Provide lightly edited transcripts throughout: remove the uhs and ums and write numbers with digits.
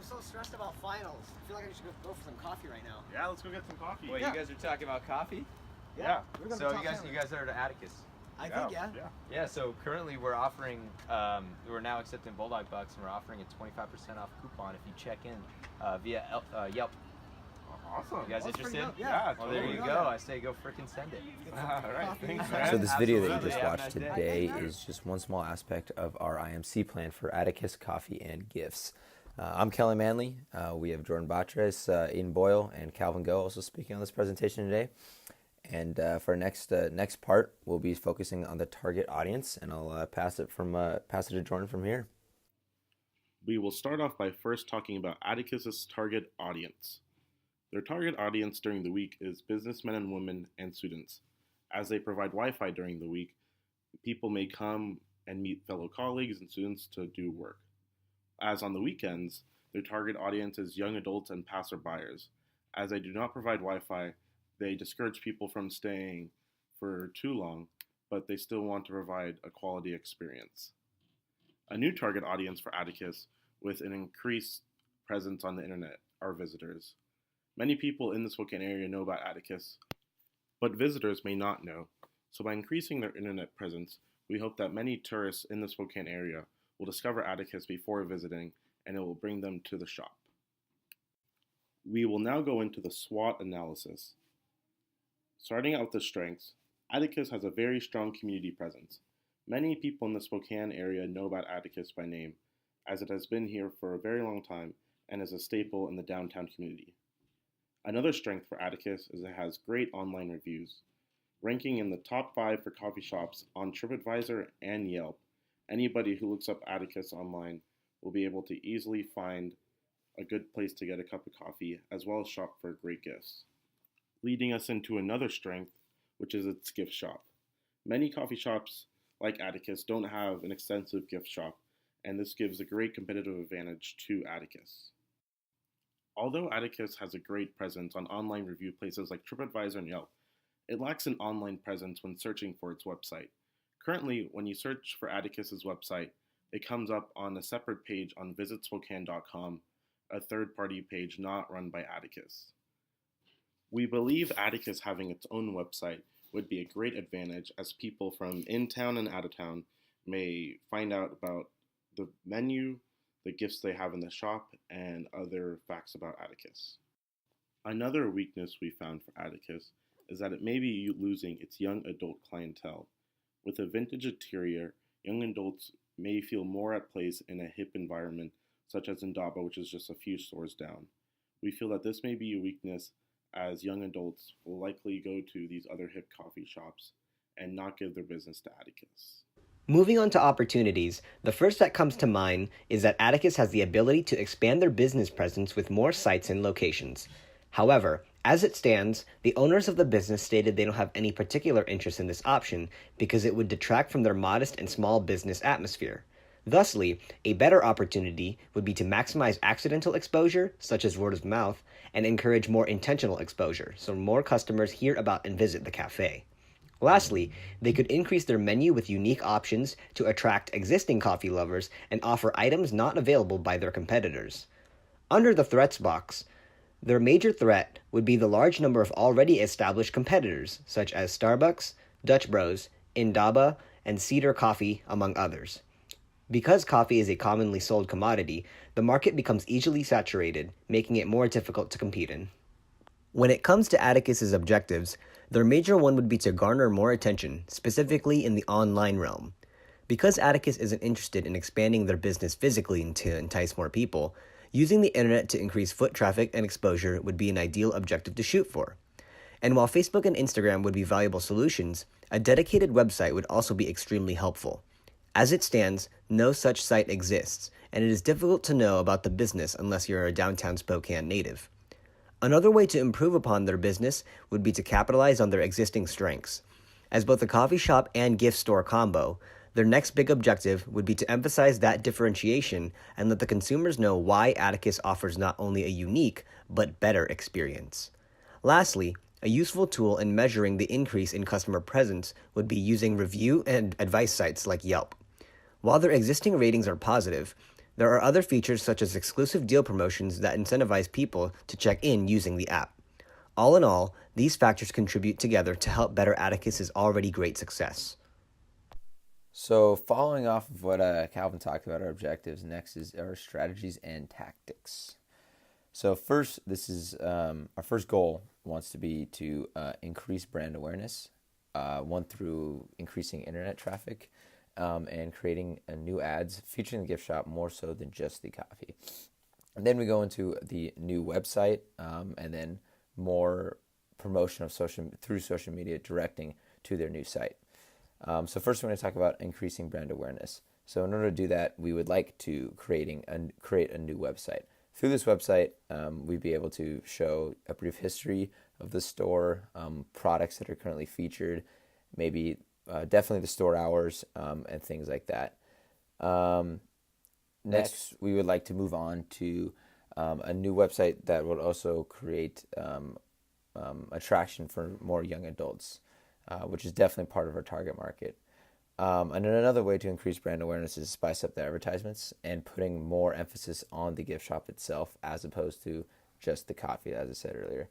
I'm so stressed about finals. I feel like I should go for some coffee right now. Yeah, let's go get some coffee. Wait, you guys are talking about coffee? Yeah. So you guys are to Atticus. I think, yeah. Yeah, so currently we're offering, we're now accepting Bulldog Bucks, and we're offering a 25% off coupon if you check in via Yelp. Awesome. You guys interested? Yeah. Well, there you go. I say go frickin' send it. All right. Thanks, man. So this video that you Absolutely. just Have a watched nice today is just one small aspect of our IMC plan for Atticus Coffee and Gifts. I'm Kelly Manley. We have Jordan Batres, Ian Boyle, and Calvin Go also speaking on this presentation today. And for our next part, we'll be focusing on the target audience, and I'll pass it to Jordan from here. We will start off by first talking about Atticus's target audience. Their target audience during the week is businessmen and women and students. As they provide Wi-Fi during the week, people may come and meet fellow colleagues and students to do work. As on the weekends, their target audience is young adults and passerbyers. As they do not provide Wi-Fi, they discourage people from staying for too long, but they still want to provide a quality experience. A new target audience for Atticus with an increased presence on the internet are visitors. Many people in the Spokane area know about Atticus, but visitors may not know. So by increasing their internet presence, we hope that many tourists in the Spokane area will discover Atticus before visiting, and it will bring them to the shop. We will now go into the SWOT analysis. Starting out with the strengths, Atticus has a very strong community presence. Many people in the Spokane area know about Atticus by name, as it has been here for a very long time and is a staple in the downtown community. Another strength for Atticus is it has great online reviews, ranking in the top 5 for coffee shops on TripAdvisor and Yelp. Anybody who looks up Atticus online will be able to easily find a good place to get a cup of coffee as well as shop for great gifts. Leading us into another strength, which is its gift shop. Many coffee shops like Atticus don't have an extensive gift shop, and this gives a great competitive advantage to Atticus. Although Atticus has a great presence on online review places like TripAdvisor and Yelp, it lacks an online presence when searching for its website. Currently, when you search for Atticus's website, it comes up on a separate page on visitspokane.com, a third-party page not run by Atticus. We believe Atticus having its own website would be a great advantage, as people from in town and out of town may find out about the menu, the gifts they have in the shop, and other facts about Atticus. Another weakness we found for Atticus is that it may be losing its young adult clientele. With a vintage interior, young adults may feel more at place in a hip environment, such as in Daba, which is just a few stores down. We feel that this may be a weakness, as young adults will likely go to these other hip coffee shops and not give their business to Atticus. Moving on to opportunities, the first that comes to mind is that Atticus has the ability to expand their business presence with more sites and locations. However, as it stands, the owners of the business stated they don't have any particular interest in this option because it would detract from their modest and small business atmosphere. Thusly, a better opportunity would be to maximize accidental exposure, such as word of mouth, and encourage more intentional exposure, so more customers hear about and visit the cafe. Lastly, they could increase their menu with unique options to attract existing coffee lovers and offer items not available by their competitors. Under the threats box, their major threat would be the large number of already established competitors, such as Starbucks, Dutch Bros, Indaba, and Cedar Coffee, among others. Because coffee is a commonly sold commodity, the market becomes easily saturated, making it more difficult to compete in. When it comes to Atticus's objectives, their major one would be to garner more attention, specifically in the online realm. Because Atticus isn't interested in expanding their business physically to entice more people, using the internet to increase foot traffic and exposure would be an ideal objective to shoot for. And while Facebook and Instagram would be valuable solutions, a dedicated website would also be extremely helpful. As it stands, no such site exists, and it is difficult to know about the business unless you're a downtown Spokane native. Another way to improve upon their business would be to capitalize on their existing strengths. As both a coffee shop and gift store combo, their next big objective would be to emphasize that differentiation and let the consumers know why Atticus offers not only a unique, but better experience. Lastly, a useful tool in measuring the increase in customer presence would be using review and advice sites like Yelp. While their existing ratings are positive, There are other features such as exclusive deal promotions that incentivize people to check in using the app. All in all, these factors contribute together to help better Atticus's already great success. So, following off of what Calvin talked about, our objectives, next is our strategies and tactics. So, first, this is our first goal wants to be to increase brand awareness, one through increasing internet traffic and creating new ads featuring the gift shop more so than just the coffee. And then we go into the new website and then more promotion of through social media directing to their new site. So first we're going to talk about increasing brand awareness. So in order to do that, we would like to create a new website. Through this website, we'd be able to show a brief history of the store, products that are currently featured, maybe definitely the store hours and things like that. Next, we would like to move on to a new website that would also create attraction for more young adults, which is definitely part of our target market. And then another way to increase brand awareness is spice up the advertisements and putting more emphasis on the gift shop itself as opposed to just the coffee, as I said earlier.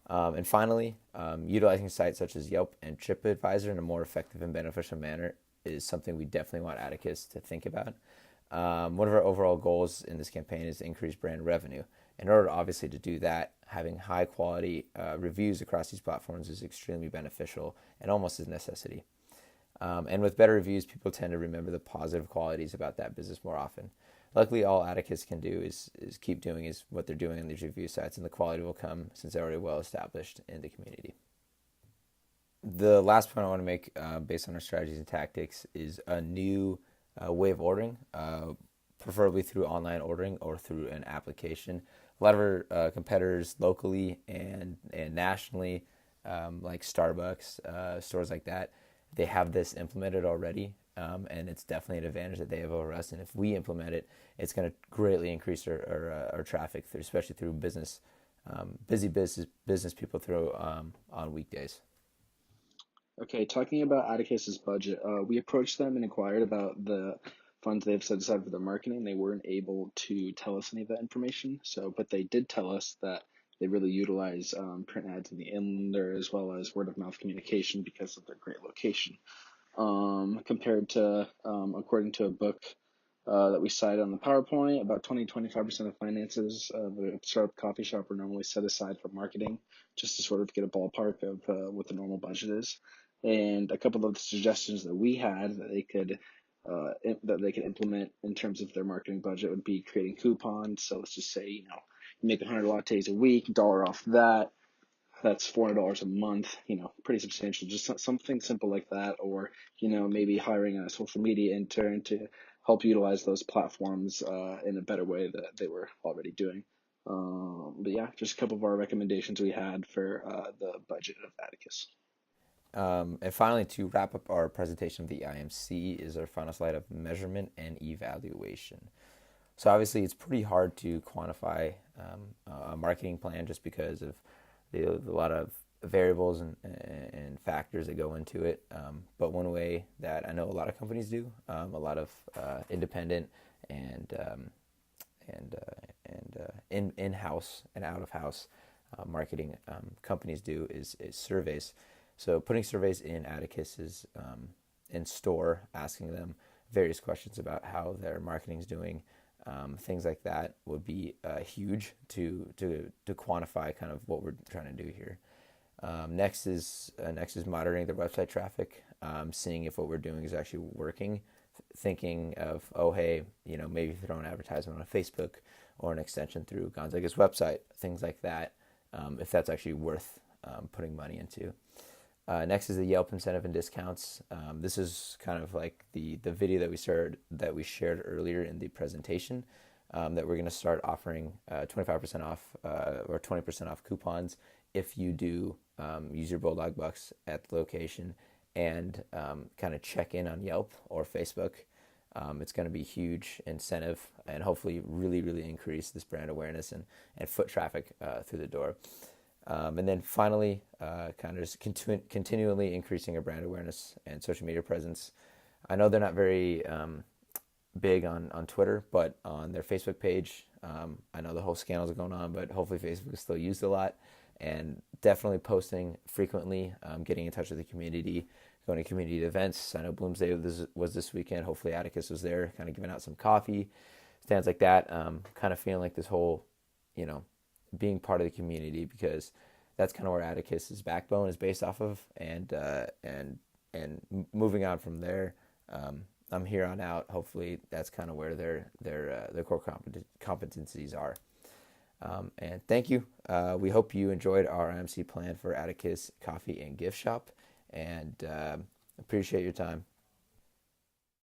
And finally, utilizing sites such as Yelp and TripAdvisor in a more effective and beneficial manner is something we definitely want Atticus to think about. One of our overall goals in this campaign is to increase brand revenue. In order, obviously, to do that, having high quality reviews across these platforms is extremely beneficial and almost a necessity. And with better reviews, people tend to remember the positive qualities about that business more often. Luckily, all Atticus can do is keep doing is what they're doing on these review sites, and the quality will come since they're already well established in the community. The last point I want to make based on our strategies and tactics is a new way of ordering, preferably through online ordering or through an application. A lot of our competitors locally and nationally, like Starbucks, stores like that, they have this implemented already, and it's definitely an advantage that they have over us. And if we implement it, it's going to greatly increase our traffic, especially through busy business people through on weekdays. Okay, talking about Atticus's budget, we approached them and inquired about the funds they've set aside for their marketing. They weren't able to tell us any of that information. But they did tell us that they really utilize print ads in the Inlander as well as word of mouth communication because of their great location. Compared to, according to a book that we cited on the PowerPoint, about 20-25% of finances of a startup coffee shop are normally set aside for marketing, just to sort of get a ballpark of what the normal budget is. And a couple of the suggestions that we had that they could implement in terms of their marketing budget would be creating coupons. So let's just say, you make 100 lattes a week, $1 off that. That's $400 a month, pretty substantial. Just something simple like that, or maybe hiring a social media intern to help utilize those platforms in a better way that they were already doing. But yeah, just a couple of our recommendations we had for the budget of Atticus. And finally, to wrap up our presentation of the IMC is our final slide of measurement and evaluation. So obviously, it's pretty hard to quantify a marketing plan just because of a lot of variables and factors that go into it. But one way that I know a lot of companies do, a lot of independent and in-house and out-of-house marketing companies do is surveys. So putting surveys in Atticus is in store, asking them various questions about how their marketing is doing. Things like that would be huge to quantify kind of what we're trying to do here. Next is monitoring the website traffic, seeing if what we're doing is actually working. Thinking of, maybe throw an advertisement on Facebook or an extension through Gonzaga's website, things like that, if that's actually worth putting money into. Next is the Yelp incentive and discounts. This is kind of like the video that we shared earlier in the presentation, that we're going to start offering 25% off or 20% off coupons if you do use your Bulldog Bucks at the location and kind of check in on Yelp or Facebook. It's going to be a huge incentive and hopefully really, really increase this brand awareness and foot traffic through the door. And then finally, kind of just continually increasing our brand awareness and social media presence. I know they're not very big on Twitter, but on their Facebook page. I know the whole scandals are going on, but hopefully Facebook is still used a lot, and definitely posting frequently, getting in touch with the community, going to community events. I know Bloomsday was this weekend. Hopefully Atticus was there, kind of giving out some coffee, stands like that. Kind of feeling like this whole, being part of the community, because that's kind of where Atticus's backbone is based off of, and moving on from there. I'm here on out. Hopefully, that's kind of where their core competencies are. And thank you. We hope you enjoyed our IMC plan for Atticus Coffee and Gift Shop, and appreciate your time.